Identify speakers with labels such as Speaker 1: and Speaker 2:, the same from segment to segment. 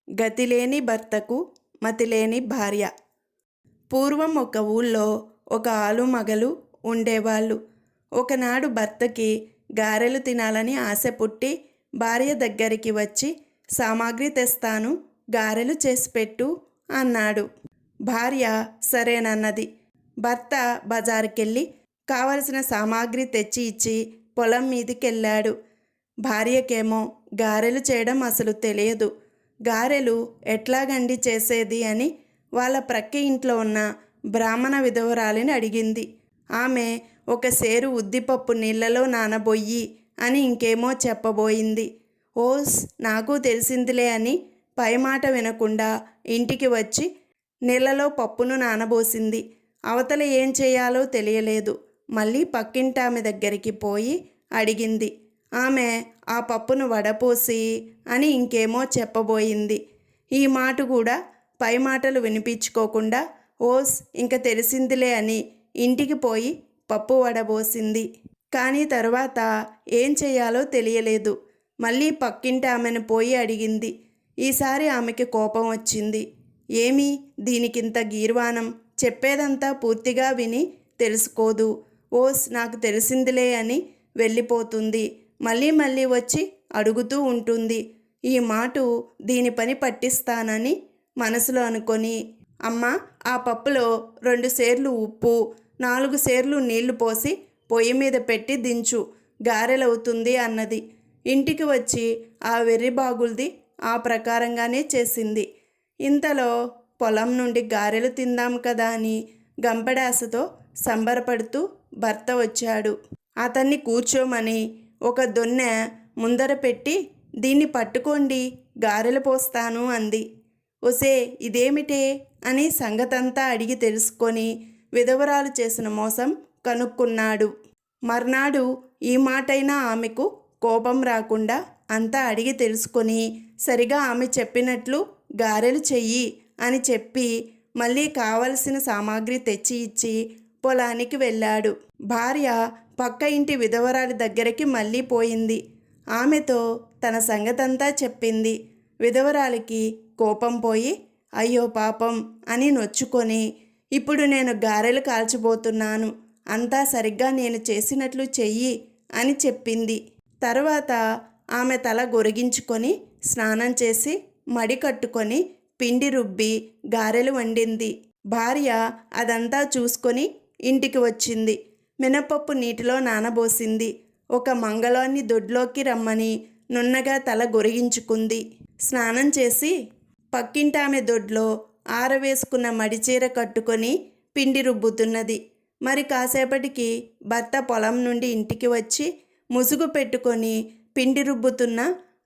Speaker 1: గతిలేని భర్తకు మతిలేని భార్య. పూర్వం ఒక ఊళ్ళో ఒక ఆలుమగలు ఉండేవాళ్ళు. ఒకనాడు భర్తకి గారెలు తినాలని ఆశ పుట్టి భార్య దగ్గరికి వచ్చి సామాగ్రి తెస్తాను, గారెలు చేసిపెట్టు అన్నాడు. భార్య సరేనన్నది. భర్త బజారుకెళ్ళి కావలసిన సామాగ్రి తెచ్చి ఇచ్చి పొలం మీదికెళ్ళాడు. భార్యకేమో గారెలు చేయడం అసలు తెలియదు. గారెలు ఎట్లాగండి చేసేది అని వాళ్ళ ప్రక్క ఇంట్లో ఉన్న బ్రాహ్మణ విధవరాలిని అడిగింది. ఆమె ఒక సేరు ఉద్దిపప్పు నీళ్ళలో నానబోయి అని ఇంకేమో చెప్పబోయింది. ఓస్ నాకు తెలిసిందిలే అని పైమాట వినకుండా ఇంటికి వచ్చి నీళ్ళలో పప్పును నానబోసింది. అవతల ఏం చేయాలో తెలియలేదు. మళ్ళీ పక్కింటామె దగ్గరికి పోయి అడిగింది. ఆమె ఆ పప్పును వడపోసి అని ఇంకేమో చెప్పబోయింది. ఈ మాట కూడా పై మాటలు వినిపించుకోకుండా ఓస్ ఇంక తెలిసిందిలే అని ఇంటికి పోయి పప్పు వడబోసింది. కానీ తర్వాత ఏం చేయాలో తెలియలేదు. మళ్ళీ పక్కింటి ఆమెను పోయి అడిగింది. ఈసారి ఆమెకి కోపం వచ్చింది. ఏమీ దీనికింత గీర్వాణం, చెప్పేదంతా పూర్తిగా విని తెలుసుకోదు. ఓస్ నాకు తెలిసిందిలే అని వెళ్ళిపోతుంది. మళ్ళీ మళ్ళీ వచ్చి అడుగుతూ ఉంటుంది. ఈ మాట దీని పని పట్టిస్తానని మనసులో అనుకొని, అమ్మ ఆ పప్పులో 2 సేర్లు ఉప్పు, 4 సేర్లు నీళ్లు పోసి పొయ్యి మీద పెట్టి దించు, గారెలవుతుంది అన్నది. ఇంటికి వచ్చి ఆ వెర్రి బాగుల్ది ఆ ప్రకారంగానే చేసింది. ఇంతలో పొలం నుండి గారెలు తిందాం కదా అని గంపడాసతో సంబరపడుతూ భర్త వచ్చాడు. అతన్ని కూర్చోమని ఒక దొన్నె ముందర పెట్టి దీన్ని పట్టుకోండి, గారెలు పోస్తాను అంది. ఒసే ఇదేమిటే అని సంగతంతా అడిగి తెలుసుకొని విధవరాలు చేసిన మోసం కనుక్కున్నాడు. మర్నాడు ఈ మాటైనా ఆమెకు కోపం రాకుండా అంతా అడిగి తెలుసుకొని సరిగా ఆమె చెప్పినట్లు గారెలు చెయ్యి అని చెప్పి మళ్ళీ కావలసిన సామాగ్రి తెచ్చి ఇచ్చి పొలానికి వెళ్ళాడు. భార్య పక్క ఇంటి విధవరాలి దగ్గరికి మళ్ళీ పోయింది. ఆమెతో తన సంగతంతా చెప్పింది. విధవరాలికి కోపం పోయి అయ్యో పాపం అని నొచ్చుకొని, ఇప్పుడు నేను గారెలు కాల్చబోతున్నాను, అంతా సరిగ్గా నేను చేసినట్లు చెయ్యి అని చెప్పింది. తర్వాత ఆమె తల గొరిగించుకొని స్నానం చేసి మడి కట్టుకొని పిండి రుబ్బి గారెలు వండింది. భార్య అదంతా చూసుకొని ఇంటికి వచ్చింది. మినపప్పు నీటిలో నానబోసింది. ఒక మంగళాన్ని దొడ్లోకి రమ్మని నున్నగా తల గొరిగించుకుంది. స్నానం చేసి పక్కింటామె దొడ్లో ఆరవేసుకున్న మడిచీర కట్టుకొని పిండి రుబ్బుతున్నది. మరి కాసేపటికి భర్త పొలం నుండి ఇంటికి వచ్చి ముసుగు పెట్టుకొని పిండి రుబ్బుతున్న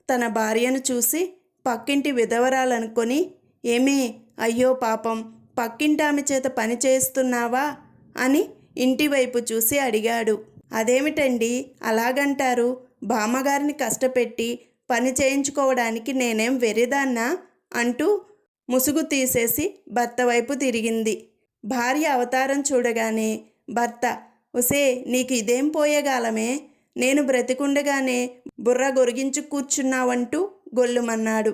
Speaker 1: తన భార్యను చూసి పక్కింటి విధవరాలనుకొని, ఏమే అయ్యో పాపం పక్కింటామె చేత పని చేస్తున్నావా అని ఇంటివైపు చూసి అడిగాడు. అదేమిటండి అలాగంటారు? బామ్మగారిని కష్టపెట్టి పని చేయించుకోవడానికి నేనేం వెర్రిదాన్నా అంటూ ముసుగు తీసేసి భర్త వైపు తిరిగింది. భార్య అవతారం చూడగానే భర్త, ఒసే నీకు ఇదేం పోయేగాలమే, నేను బ్రతికుండగానే బుర్ర గొరిగించు కూర్చున్నావంటూ గొల్లుమన్నాడు.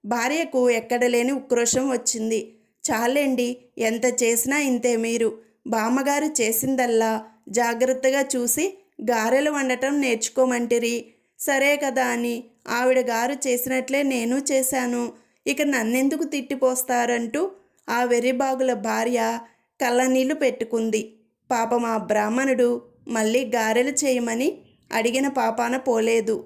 Speaker 1: భార్యకు ఎక్కడలేని ఉక్రోషం వచ్చింది. చాలండి, ఎంత చేసినా ఇంతే మీరు. బామ్మగారు చేసిందల్లా జాగ్రత్తగా చూసి గారెలు వండటం నేర్చుకోమంటిరి. సరే కదా అని ఆవిడ గారు చేసినట్లే నేను చేశాను. ఇక నన్నెందుకు తిట్టిపోస్తారంటూ ఆ వెర్రిబాగుల భార్య కళ్ళనీళ్లు పెట్టుకుంది. పాపం ఆ బ్రాహ్మణుడు మళ్ళీ గారెలు చేయమని అడిగిన పాపాన పోలేదు.